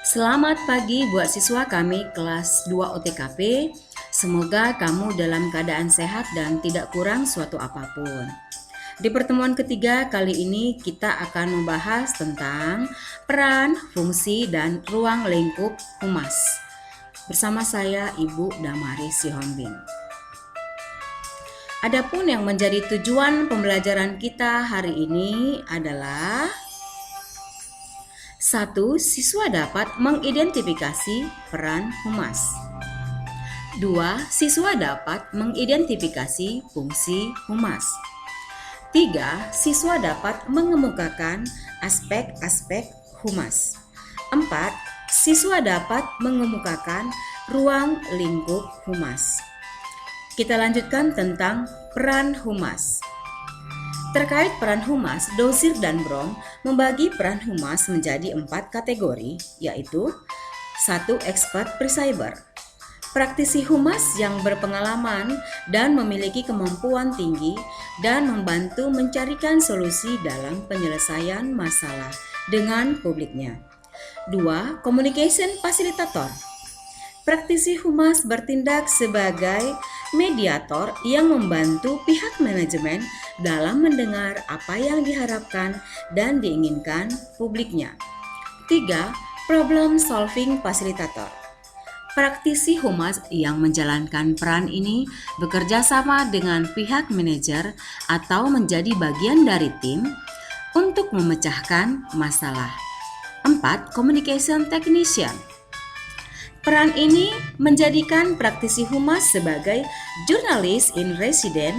Selamat pagi buat siswa kami kelas 2 OTKP. Semoga kamu dalam keadaan sehat dan tidak kurang suatu apapun. Di pertemuan ketiga kali ini kita akan membahas tentang peran, fungsi, dan ruang lingkup humas. Bersama saya Ibu Damari Sihombing. Adapun yang menjadi tujuan pembelajaran kita hari ini adalah 1. Siswa dapat mengidentifikasi peran humas. 2. Siswa dapat mengidentifikasi fungsi humas. 3. Siswa dapat mengemukakan aspek-aspek humas. 4. Siswa dapat mengemukakan ruang lingkup humas. Kita lanjutkan tentang peran humas. Terkait peran humas, Dosir dan Brom membagi peran humas menjadi 4 kategori, yaitu 1. Expert pre-cyber. Praktisi humas yang berpengalaman dan memiliki kemampuan tinggi dan membantu mencarikan solusi dalam penyelesaian masalah dengan publiknya. 2. Communication facilitator. Praktisi humas bertindak sebagai mediator yang membantu pihak manajemen dalam mendengar apa yang diharapkan dan diinginkan publiknya. 3. Problem solving facilitator. Praktisi humas yang menjalankan peran ini bekerja sama dengan pihak manajer atau menjadi bagian dari tim untuk memecahkan masalah. 4. Communication technician. Peran ini menjadikan praktisi humas sebagai jurnalis in resident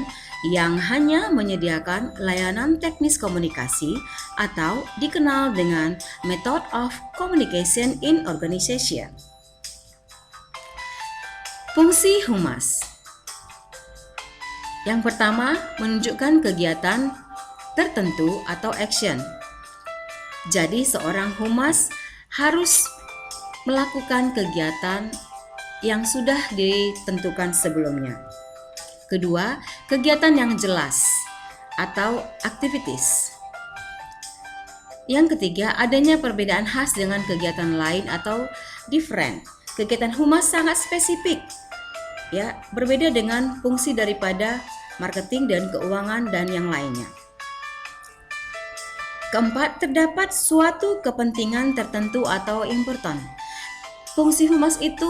yang hanya menyediakan layanan teknis komunikasi atau dikenal dengan method of communication in organization. Fungsi humas. Yang pertama, menunjukkan kegiatan tertentu atau action. Jadi seorang humas harus melakukan kegiatan yang sudah ditentukan sebelumnya. Kedua, kegiatan yang jelas atau activities. Yang ketiga, adanya perbedaan khas dengan kegiatan lain atau different. Kegiatan humas sangat spesifik, ya, berbeda dengan fungsi daripada marketing dan keuangan dan yang lainnya. Keempat, terdapat suatu kepentingan tertentu atau important. Fungsi humas itu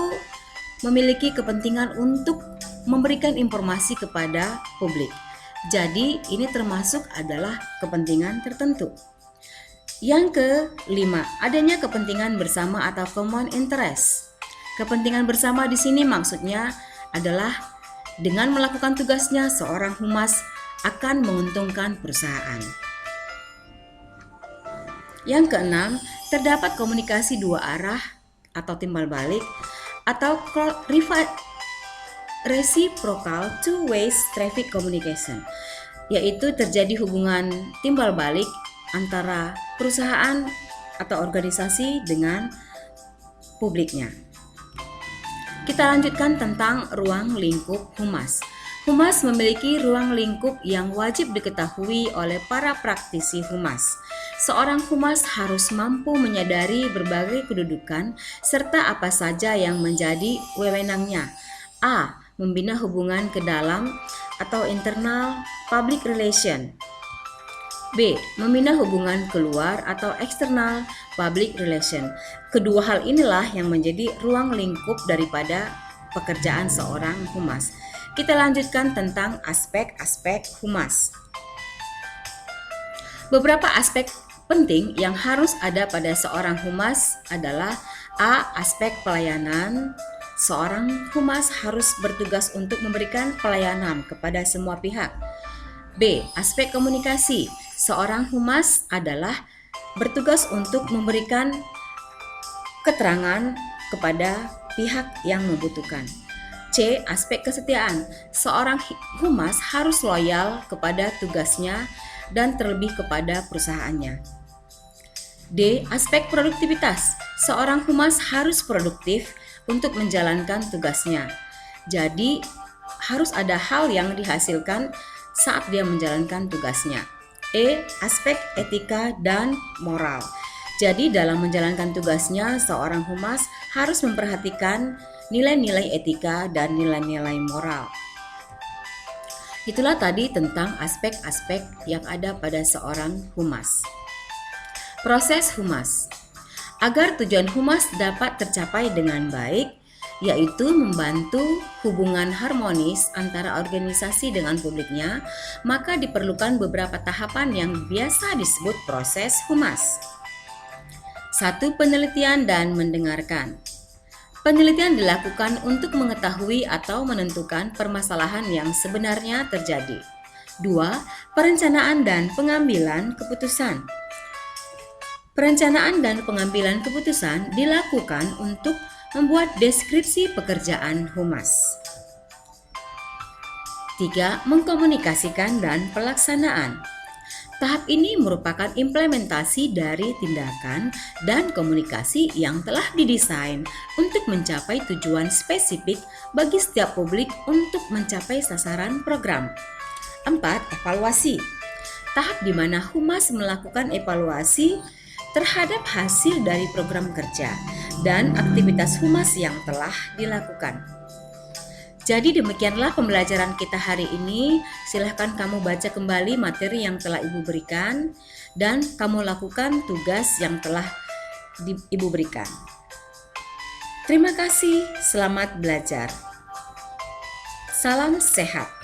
memiliki kepentingan untuk memberikan informasi kepada publik. Jadi, ini termasuk adalah kepentingan tertentu. Yang kelima, adanya kepentingan bersama atau common interest. Kepentingan bersama di sini maksudnya adalah dengan melakukan tugasnya, seorang humas akan menguntungkan perusahaan. Yang keenam, terdapat komunikasi dua arah atau timbal balik atau reciprocal two ways traffic communication, yaitu terjadi hubungan timbal balik antara perusahaan atau organisasi dengan publiknya. Kita lanjutkan tentang ruang lingkup humas. Humas memiliki ruang lingkup yang wajib diketahui oleh para praktisi humas. Seorang humas harus mampu menyadari berbagai kedudukan serta apa saja yang menjadi wewenangnya. A. Membina hubungan ke dalam atau internal public relation. B. Membina hubungan keluar atau eksternal public relation. Kedua hal inilah yang menjadi ruang lingkup daripada pekerjaan seorang humas. Kita lanjutkan tentang aspek-aspek humas. Beberapa aspek penting yang harus ada pada seorang humas adalah A. Aspek pelayanan. Seorang humas harus bertugas untuk memberikan pelayanan kepada semua pihak. B. Aspek komunikasi. Seorang humas adalah bertugas untuk memberikan keterangan kepada pihak yang membutuhkan. C. Aspek kesetiaan. Seorang humas harus loyal kepada tugasnya dan terlebih kepada perusahaannya. D. Aspek produktivitas. Seorang humas harus produktif untuk menjalankan tugasnya. Jadi, harus ada hal yang dihasilkan saat dia menjalankan tugasnya. E. Aspek etika dan moral. Jadi dalam menjalankan tugasnya, seorang humas harus memperhatikan nilai-nilai etika dan nilai-nilai moral. Itulah tadi tentang aspek-aspek yang ada pada seorang humas. Proses humas. Agar tujuan humas dapat tercapai dengan baik, yaitu membantu hubungan harmonis antara organisasi dengan publiknya, maka diperlukan beberapa tahapan yang biasa disebut proses humas. 1. Penelitian dan mendengarkan. Penelitian dilakukan untuk mengetahui atau menentukan permasalahan yang sebenarnya terjadi. 2. Perencanaan dan pengambilan keputusan. Perencanaan dan pengambilan keputusan dilakukan untuk membuat deskripsi pekerjaan humas. 3. Mengkomunikasikan dan pelaksanaan. Tahap ini merupakan implementasi dari tindakan dan komunikasi yang telah didesain untuk mencapai tujuan spesifik bagi setiap publik untuk mencapai sasaran program. 4. Evaluasi. Tahap di mana humas melakukan evaluasi terhadap hasil dari program kerja dan aktivitas humas yang telah dilakukan. Jadi demikianlah pembelajaran kita hari ini. Silahkan kamu baca kembali materi yang telah Ibu berikan dan kamu lakukan tugas yang telah Ibu berikan. Terima kasih, selamat belajar. Salam sehat.